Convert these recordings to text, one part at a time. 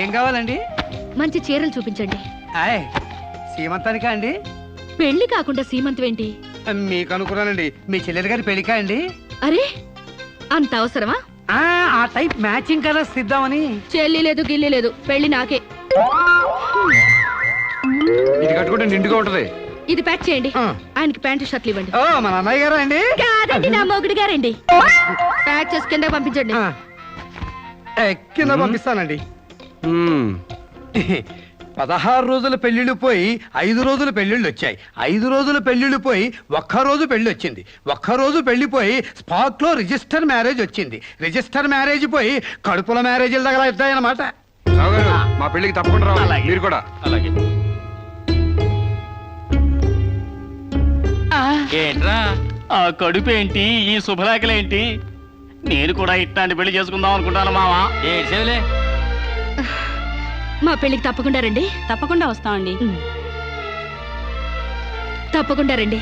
ఏం కావాలండి? మంచి చీరలు చూపించండి. ఆయ్ సీమంతానికా అండి? పెళ్లి కాకుండా సీమంతం ఏంటి? మీకు అనుకున్నానండి, మీ చెల్లెలు గారి పెళ్లికా అండి? అరే అంత అవసరమా? ఆ టైప్ మ్యాచింగ్ కలర్స్ ఇద్దామని. చెల్లి లేదు గిల్లి లేదు, పెళ్లి నాకే. ఇది కట్టుకుంటే నిండుగా ఉంటది. ఇది ప్యాక్ చేయండి. ఆయనకి ప్యాంటు షర్ట్లు ఇవ్వండి. ఓ మన అన్నయ్య గారా అండి? కాదండి, నా మొగుడు గారండి. ప్యాక్ చేసి కింద పంపించండి. కింద పంపిస్తానండి. 16 రోజుల పెళ్లిళ్ళు పోయి 5 రోజుల పెళ్లిళ్ళు వచ్చాయి. 5 రోజుల పెళ్లిళ్ళు పోయి ఒక్కరోజు పెళ్లి వచ్చింది. ఒక్కరోజు పెళ్లిపోయి స్పాట్ లో రిజిస్టర్ మ్యారేజ్ వచ్చింది. రిజిస్టర్ మ్యారేజ్ పోయి కడుపుల మ్యారేజీల దగ్గర అవుతాయన్నమాట. మా పెళ్లికి తప్పకుండా రావాలి. మీరు కూడా అలాగే. ఏంట్రా ఆ కడుపేంటి, ఈ శుభలేఖలేంటి? నేను కూడా ఇట్లాంటి పెళ్లి చేసుకుందాం అనుకుంటాను మావా. ఏడ్చేవులే. మా పెళ్లికి తప్పకుండా రండి. తప్పకుండా వస్తామండి. తప్పకుండా రండి.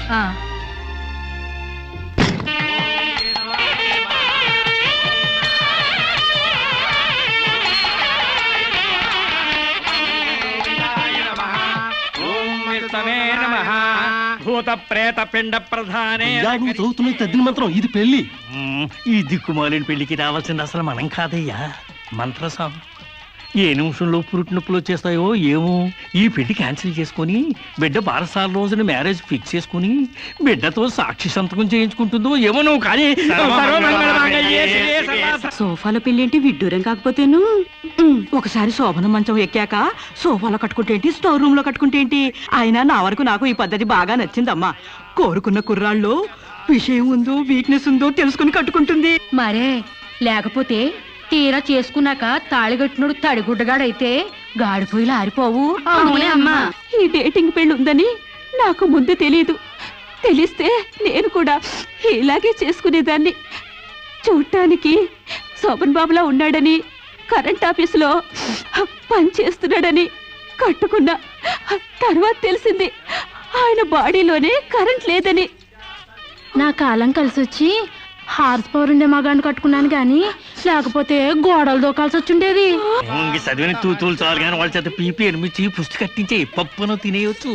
భూత ప్రేత పిండ ప్రధానే. నువ్వు చదువుతున్న తద్దిన మంత్రం ఇది పెళ్లి. ఈ దిక్కుమాలిన పెళ్లికి రావాల్సింది అసలు మనం కాదయ్యా, మంత్రసాం. ఏ నిమిషంలో పురుటి నొప్పులు వచ్చేస్తాయో ఏమో. ఈ పెళ్లి క్యాన్సిల్ చేసుకుని బిడ్డ బారసాల రోజున మ్యారేజ్ ఫిక్స్ చేసుకుని బిడ్డతో సాక్షి సంతకం చేయించుకుంటుందో ఏమో. నువ్వు కానీ సోఫాలో పెళ్లి ఏంటి విడ్డూరం కాకపోతేను. ఒకసారి శోభన మంచం ఎక్కాక సోఫాలో కట్టుకుంటే ఏంటి, స్టోర్ రూమ్ లో కట్టుకుంటే ఏంటి. అయినా నా వరకు నాకు ఈ పద్ధతి బాగా నచ్చిందమ్మా. కోరుకున్న కుర్రాళ్ళు విషయం ఉందో వీక్నెస్ ఉందో తెలుసుకుని కట్టుకుంటుంది. మరే లేకపోతే తీరా చేసుకున్నాక తాళిగట్టినోడు తడిగుడ్డగాడైతే గాడిపోయిలా ఆరిపోవు. అవునే అమ్మా. ఈ డేటింగ్ పెళ్లి ఉందని నాకు ముందు తెలియదు. తెలిస్తే నేను కూడా ఇలాగే చేసుకునేదాన్ని. చూడటానికి శోభన్ బాబులా ఉన్నాడని, కరెంట్ ఆఫీసులో పని చేస్తున్నాడని కట్టుకున్నా. తర్వాత తెలిసింది ఆయన బాడీలోనే కరెంట్ లేదని. నా కాలం కలిసి వచ్చి హార్స్ పవర్ ఉండే మగాన్ని కట్టుకున్నాను గాని లేకపోతే గోడలు దూకాల్సి వచ్చిండేది. చదివిన తూతులు చాలు కానీ వాళ్ళ చేత పీపీ ఎనిమిచ్చి పుష్టి కట్టించే పప్పును తినేయచ్చు.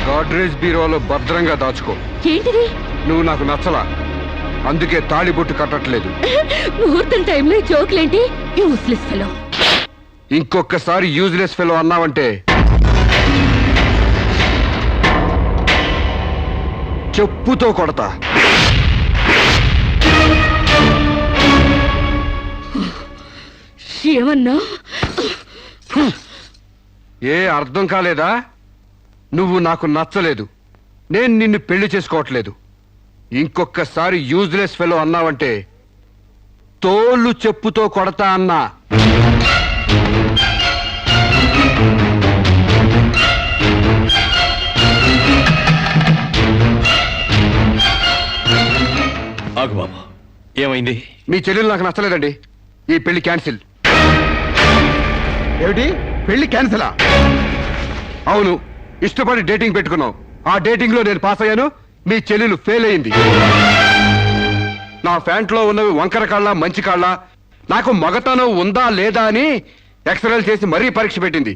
గాడ్రేజ్ బీరోలో భద్రంగా దాచుకో. ఏంటిది? నువ్వు నాకు నచ్చలా, అందుకే తాళిబొట్టు కట్టట్లేదు. ముహూర్తం టైంలో జోకులేంటి? Useless fellow. ఇంకొకసారి యూజ్లెస్ ఫెలో అన్నావంటే చెప్పుతో కొడతా. ఏమన్నా? ఏ అర్థం కాలేదా? నువ్వు నాకు నచ్చలేదు, నేను నిన్ను పెళ్లి చేసుకోవట్లేదు. ఇంకొకసారి యూజ్లెస్ ఫెలో అన్నావంటే తోళ్ళు చెప్పుతో కొడతా అన్నా. ఆగు బాబా, ఏమైంది? మీ చెల్లెలు నాకు నచ్చలేదండి, ఈ పెళ్లి క్యాన్సిల్. ఏమిటి పెళ్లి క్యాన్సిలా? అవును, ఇష్టపడి డేటింగ్ పెట్టుకున్నావు. ఆ డేటింగ్ లో నేను పాస్ అయ్యాను, మీ చెల్లెలు ఫెయిల్ అయింది. నా ఫ్యాంట్లో ఉన్నవి వంకర కాళ్ళ మంచి కాళ్ళ, నాకు మగతనం ఉందా లేదా అని ఎక్స్రేలు చేసి మరీ పరీక్ష పెట్టింది.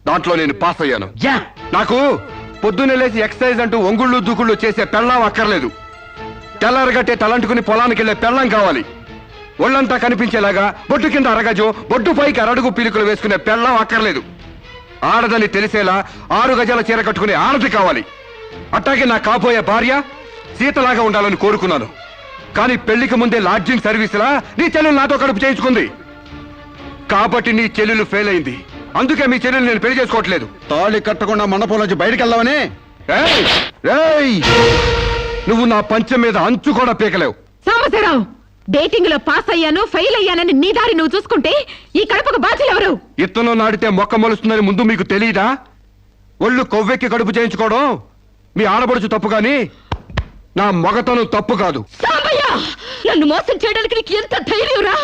దాంట్లో నేను పాస్ అయ్యాను. నాకు పొద్దున్నే లేచి ఎక్సర్సైజ్ అంటూ ఒంగుళ్ళు దూకుళ్ళు చేసే పెళ్ళాం అక్కర్లేదు. తెల్లారగట్టే తలంటుకుని పొలానికి వెళ్లే పెళ్ళాం కావాలి. ఒళ్ళంతా కనిపించేలాగా బొట్టు కింద అరగజో, బొట్టు పైకి అరడుగు పీలికలు వేసుకునే పెళ్ళాం అక్కర్లేదు. ఆడదని తెలిసేలా 6 గజాల చీర కట్టుకునే ఆడది కావాలి. అట్టాగే నా కాబోయే భార్య సీతలాగా ఉండాలని కోరుకున్నాను. కానీ పెళ్లికి ముందే లాడ్జింగ్ సర్వీసులా నీ చెల్లెలు నాతో కడుపు చేయించుకుంది. కాబట్టి నీ చెల్లెలు ఫెయిల్ అయింది. అందుకే మీ చెల్లెలు నేను పెళ్లి చేసుకోవట్లేదు. తాళి కట్టకుండా మండపం నుంచి బయటకు వెళ్దామని. నువ్వు నా పంచం మీద అంచు కూడా పీకలేవు. సాంబశివరావు, డేటింగ్ లో పాస్ అయ్యాను ఫెయిల్ అయ్యానని నీ దారి నువ్వు చూసుకుంటే ఈ కడపకు బాధ్యులు ఎవరు? ఇత్తనం నాడితే మొక్క మొలుస్తుందని ముందు మీకు తెలియదా? ఒళ్ళు కొవ్వెక్కి కడుపు చేయించుకోవడం మీ ఆడపడుచు తప్పు కానీ నా మగతనం తప్పు కాదు. సాంబయ్య, నన్ను మోసం చేయడానికి నీకు ఎంత ధైర్యం రా?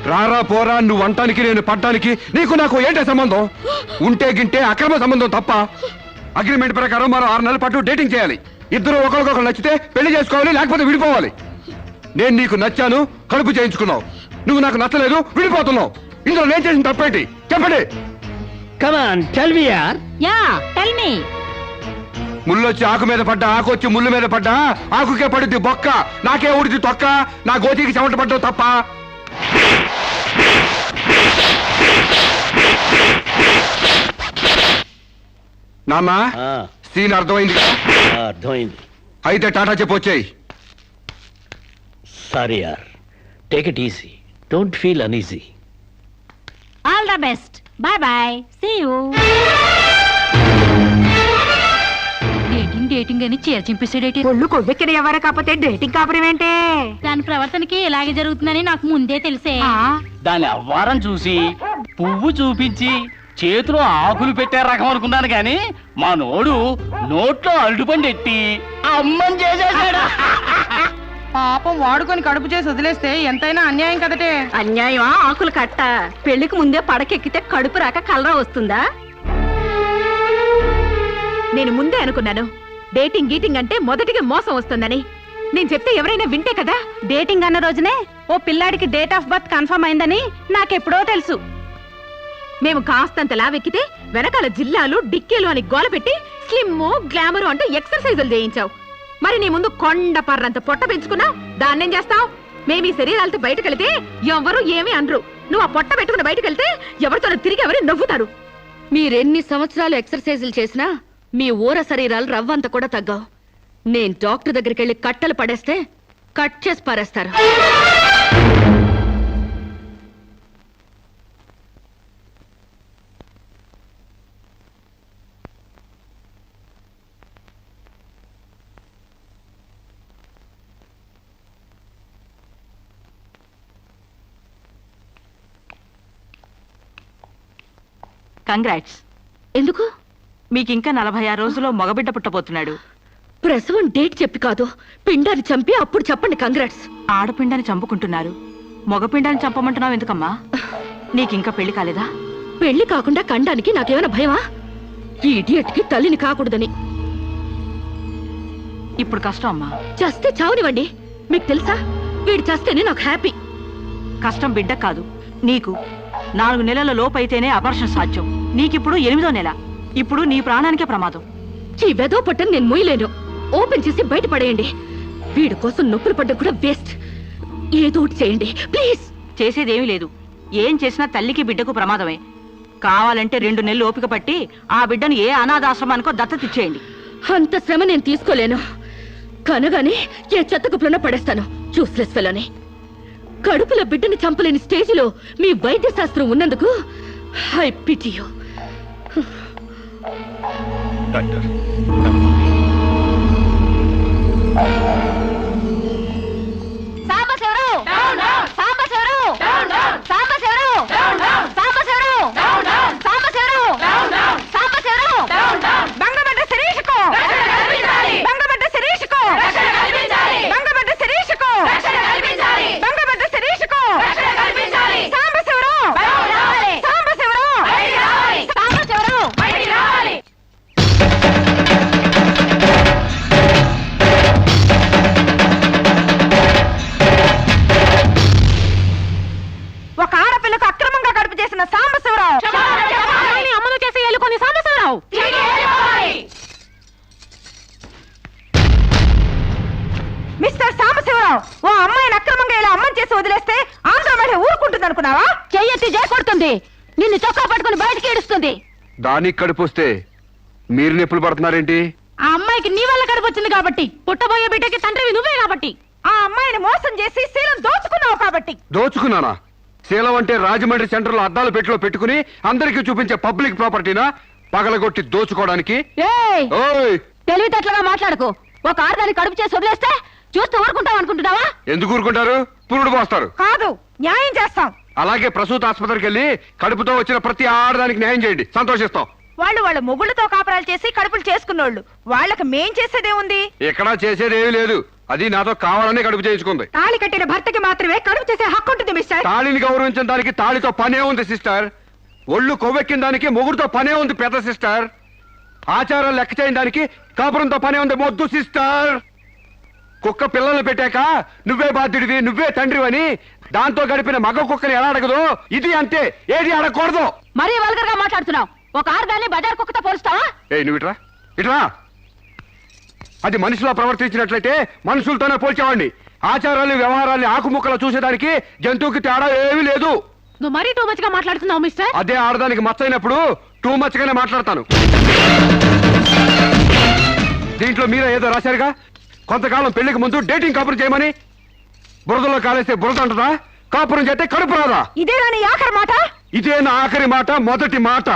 రారా పోరా నువ్వు అంటానికి నేను పడ్డానికి నీకు నాకు ఏంటే సంబంధం? ఉంటే గింటే అక్రమ సంబంధం తప్ప. అగ్రిమెంట్ ప్రకారం మరో 6 నెలల పాటు డేటింగ్ చేయాలి. ఇద్దరు ఒకరికొకరు నచ్చితే పెళ్లి చేసుకోవాలి, లేకపోతే విడిపోవాలి. నేను నీకు నచ్చాను, కడుపు చేయించుకున్నావు. నువ్వు నాకు నచ్చలేదు, విడిపోతున్నావు. ఇందులో నేను చేసిన తప్పేంటి చెప్పండి. కమాన్ టెల్ మీ యార్. Yeah tell me. ముళ్ళొచ్చి ఆకు మీద పడ్డా, ఆకు వచ్చి ముళ్ళు మీద పడ్డా, ఆకుకే పడుద్ది బొక్క, నాకే ఊడిది తొక్క. నా గోతికి చెమట పడ్డావు తప్ప. నాన్న సీన్ అర్థమైంది కదా? అర్థమైంది. అయితే టాటా చెప్పొచ్చాయి. సారీ యార్, take it easy, don't feel uneasy. All the best. Bye bye, see you. Dating అని చీర చింపేసాడేటి. ఒళ్ళు కొవ్వెక్కిన ఎవరే కాకపోతే డేటింగ్ కాపురం ఏంటే? దాని ప్రవర్తనకి ఇలాగే జరుగుతుందని నాకు ముందే తెలిసే. దాని అవ్వారం చూసి పువ్వు చూపించి చేతిలో ఆకులు పెట్టే రకం అనుకున్నాను కానీ మా నోడు నోట్లో అరటిపండు ఎట్టి అమ్మని చేసేసాడు. పాపం వాడుకొని కడుపు చేసి వదిలేస్తే ఎంతైనా అన్యాయం కదటే. అన్యాయమా ఆకులు కట్ట? పెళ్లికి ముందే పడకెక్కితే కడుపు రాక కలరా వస్తుందా? నేను ముందే అనుకున్నాను డేటింగ్ గీటింగ్ అంటే మొదటిగా మోసం వస్తుందని. నేను చెప్తే ఎవరైనా వింటే కదా. డేటింగ్ అన్న రోజునే ఓ పిల్లాడికి డేట్ ఆఫ్ బర్త్ కన్ఫర్మ్ అయిందని నాకెప్పుడో తెలుసు. మేము కాస్తంత లావెక్కితే వెనకాల జిల్లాలు డిక్కీలు అని గోల పెట్టి స్లిమ్ గ్లామర్ అంటూ ఎక్సర్సైజులు చేయించావు. మరి నీ ముందు కొండ పర్రంత పొట్ట పెంచుకున్నావు. దాన్నేం చేస్తావు? మేము ఈ శరీరాలతో బయటకెళ్తే ఎవరు ఏమీ అనరు. నువ్వు ఆ పొట్ట పెట్టుకుని బయటకెళ్తే ఎవరితో తిరిగి ఎవరు నవ్వుతారు. మీరెన్ని సంవత్సరాలు ఎక్సర్సైజులు చేసినా మీ ఊర శరీరాలు రవ్వంత కూడా తగ్గావు. నేను డాక్టర్ దగ్గరికి వెళ్ళి కట్టలు పడేస్తే కట్ చేసి పారేస్తారు. కంగ్రాట్స్. ఎందుకు? మీకు ఇంకా 46 రోజుల్లో మగబిడ్డ పుట్టబోతున్నాడు. ప్రసవం డేట్ చెప్పి కాదు, పిండాన్ని చంపి అప్పుడు చెప్పండి కంగ్రాట్స్. ఆడపిండాన్ని చంపుకుంటున్నారు, మగపిండాన్ని చంపమంటున్నావు ఎందుకమ్మా? నీకింకా పెళ్లి కాలేదా? పెళ్లి కాకుండా కండానికి నాకేమైనా భయమా? ఈ ఇడియట్ కి తల్లిని కాకూడదని. ఇప్పుడు కష్టం అమ్మా. చస్తే చావునివ్వండి. మీకు తెలుసా, వీడు చస్తేనే నాకు హ్యాపీ. కష్టం బిడ్డ కాదు నీకు. 4 నెలల లోపు అయితేనే అపర్షన్ సాధ్యం. నీకిప్పుడు 8వ నెల. ఇప్పుడు నీ ప్రాణానికే ప్రమాదం. ఈ వెదో పట్టని నేను మొయ్యలేను. ఓపెన్ చేసి బయట పడేయండి. వీడి కోసం నొప్పులు పడ్డం కూడా వేస్ట్. ఏదో ఒకటి చేయండి ప్లీజ్. చేసేదేమీ లేదు. ఏం చేసినా తల్లికి బిడ్డకు ప్రమాదమే. కావాలంటే 2 నెలలు ఓపిక పట్టి ఆ బిడ్డను ఏ అనాథాశ్రమానికో దత్తతిచ్చేయండి. అంత శ్రమ నేను తీసుకోలేను. కనగానే ఏ చెత్త కుప్పలోనో పడేస్తాను. చూస్లెస్ ఫెలోని. కడుపులో బిడ్డని చంపలేని స్టేజిలో మీ వైద్య శాస్త్రం ఉన్నందుకు ఐ పిటి యు. డాక్టర్ ఒక ఆడపిల్లకు అక్రమంగా కడుపు చేసిన సాంబశివరావు అమలు చేసి ఎలుకొని సాంబశివరావు. మిస్టర్ సాంబశివరావు, ఓ అమ్మాయిని అక్రమంగా ఇలా అమ్మని చేసి వదిలేస్తే ఆంధ్ర మహిళ ఊరుకుంటుంది అనుకున్నావా? చెయ్యెత్తి కొడుతుంది. నిన్ను చొక్కా పట్టుకుని బయటికి ఏడుస్తుంది. దానికి కడుపు వస్తే మీరు నొప్పులు పడుతున్నారేంటి? ఆ అమ్మాయికి నీ వల్ల కడుపు వచ్చింది కాబట్టి, పుట్టబోయే బిడ్డకి తండ్రివి నువ్వే కాబట్టి. ఆ అమ్మాయిని మోసం చేసి శీలం దోచుకున్నావు కాబట్టి. దోచుకున్నానా? శీలం అంటే రాజమండ్రి సెంటర్ లో అద్దాల పెట్టిలో పెట్టుకుని అందరికీ చూపించే పబ్లిక్ ప్రాపర్టీనా? పగలగొట్టి దోచుకోవడానికి? తెలివితేటలుగా మాట్లాడకు. ఒక ఆడదాన్ని కడుపు చేసి వదిలేస్తే చూస్తూ ఊరుకుంటావు అనుకుంటున్నావా? ఎందుకు ఊరుకుంటారు? పురుడు పోస్తారు. కాదు, న్యాయం చేస్తాం. అలాగే ప్రసూత ఆసుపత్రికి వెళ్ళి కడుపుతో వచ్చిన ప్రతి ఆడదానికి న్యాయం చేయండి, సంతోషిస్తాం. వాళ్ళు వాళ్ళ మొగుళ్ళతో కాపురాలు చేసి కడుపులు చేసుకున్నోళ్ళు, వాళ్ళకి మేం చేసేదే ఉంది. ఎక్కడా చేసేది ఏమీ లేదు. అది నాతో కావాలనే కడుపు చేయించుకుంది. తాళి కట్టిన భర్తకి మాత్రమే కడుపు చేసే హక్కు ఉంటుంది మిస్టర్. తాళిని గౌరవించిన దానికి తాళితో పనే ఉంది సిస్టర్. ఒళ్ళు కొవ్వెక్కిన దానికి మొగుడుతో పనే ఉంది పెద్ద సిస్టర్. ఆచారాలు లెక్క చేయని దానికి కాపురంతో పనే ఉంది మొద్దు సిస్టర్. కుక్క పిల్లలు పెట్టాక నువ్వే బాధ్యుడివి, నువ్వే తండ్రివని దాంతో గడిపిన మగ కుక్కని ఎలా అడగదు, ఇది అంతే, ఏది అడగకూడదు. మరీ వల్గర్ గా మాట్లాడుతున్నావు. ఒక ఆడదాన్ని బజార్ కుక్కతో పోలుస్తావా? నువ్వు ఇట్రా ఇట్రా. అది మనిషిలో ప్రవర్తించినట్లయితే మనుషులతోనే పోల్చేవాడిని. ఆచారాలు వ్యవహారాల్ని ఆకుముక్కలు చూసేదానికి జంతువుకి తేడా ఏమీ లేదు. నువ్వు మరీ టూ మచ్ గా మాట్లాడుతున్నావు మిస్టర్. అదే ఆడదానికి మచ్చైనప్పుడు టూ మచ్ గానే మాట్లాడతాను. దీంట్లో మీరే ఏదో రాశారుగా, కొంతకాలం పెళ్లికి ముందు డేటింగ్ కాపురం చేయమని. బురదలో కాలేస్తే బురద అంటదా? కాపురం చేస్తే కడుపు రాదా? ఇదే రాని ఆఖరి మాట. ఇదే నా ఆఖరి మాట, మొదటి మాట.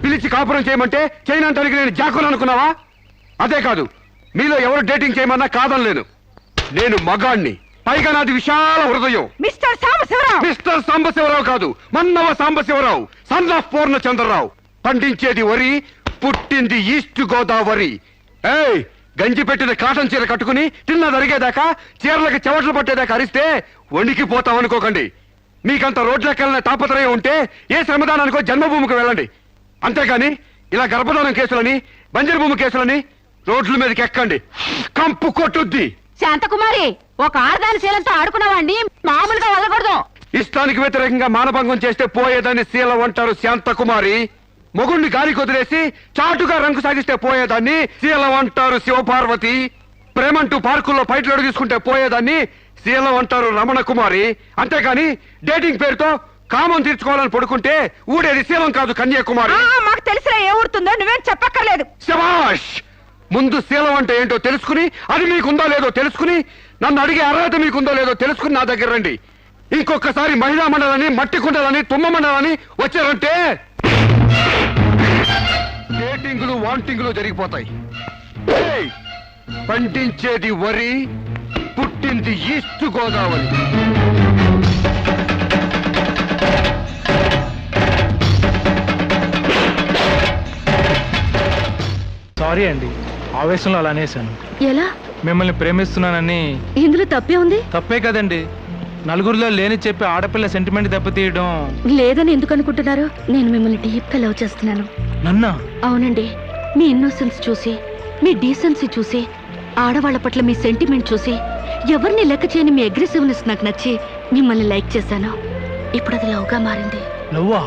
పిలిచి కాపురం చేయమంటే చేయనంటానికి నేను జాకులు అనుకున్నావా? అదే కాదు, మీలో ఎవరు డేటింగ్ చేయమన్నా కాదనలేను. నేను మగాణ్ణి, పైగా నాది విశాల హృదయం. మిస్టర్ సాంబశివరావు. మిస్టర్ సాంబశివరావు కాదు, మన్నవ సాంబశివరావు, సన్ ఆఫ్ పూర్ణచంద్రరావు. పండించేది వరి, పుట్టింది ఈస్ట్ గోదావరి. ఏయ్, గంజి పెట్టిన కాటన్ చీర కట్టుకుని తిన్నది అరిగేదాకా, చీరలకు చెవట్లు పట్టేదాకా అరిస్తే వణికిపోతాం అనుకోకండి. మీకంత రోడ్లెక్కాలనే తాపత్రయం ఉంటే ఏ శ్రమదానానికో జన్మభూమికి వెళ్ళండి. అంతేగాని ఇలా గర్భధానం కేసులని, బంజరు భూమి కేసులని రోడ్ల మీదకి ఎక్కండి, కంపు కొట్టుద్ది. శాంతకుమారి, ఒక ఆడదాని శీలంతో ఆడుకున్నావాడిని మామూలుగా వదలకూడదు. ఇష్టానికి వ్యతిరేకంగా మానభంగం చేస్తే పోయేదాన్ని శీలం అంటారు శాంతకుమారి. మొగుణ్ణి గాలికి వదిలేసి చాటుగా రంగు సాగిస్తే పోయేదాన్ని శీలం అంటారు శివపార్వతి. ప్రేమంటూ పార్కుల్లో ఫైట్లు తీసుకుంటే పోయేదాన్ని శీలం అంటారు రమణ కుమారి. అంతేగాని డేటింగ్ పేరుతో కామం తీర్చుకోవాలని పడుకుంటే ఊడేది శీలం కాదు కన్యాకుమారి. మాకు తెలిసిన ఏ ఊరుతుందో నువ్వేం చెప్పక్కర్లేదు. శభాష్! ముందు శీలం అంటే ఏంటో తెలుసుకుని, అది మీకుందో లేదో తెలుసుకుని, నన్ను అడిగే అర్హత మీకుందో లేదో తెలుసుకుని నా దగ్గర రండి. ఇంకొకసారి మహిళా మండలని, మట్టి కుండలని, తుమ్మ మండలని వచ్చారంటే డేటింగులు వాంటింగులు జరిగిపోతాయి. ఏయ్! పండించేది వరి, పుట్టింది ఈస్ట్ గోదావరి. సారీ అండి, ఆవేశంలో అలా అనేసాను. ఎలా? మిమ్మల్ని ప్రేమిస్తున్నానని. ఇందులో తప్పే ఉంది? తప్పే కదండి, నలుగురిలో లేని చెప్పి ఆడపిల్ల సెంటిమెంట్ దెబ్బతీయడం. లేదని ఎందుకు అనుకుంటున్నారు? నేను మిమ్మల్ని డీప్ గా లవ్ చేస్తున్నాను. నన్నా? అవునండి. మీ ఇన్నోసెన్స్ చూసి, మీ డీసెన్సీ చూసి, ఆడవాళ్ల పట్ల మీ సెంటిమెంట్ చూసి, ఎవరిని లెక్క చేయని మీ అగ్రెసివ్నెస్ నాకు నచ్చి మిమ్మల్ని లైక్ చేశాను. ఇప్పుడు అది లవ్ గా మారింది. నువ్వా?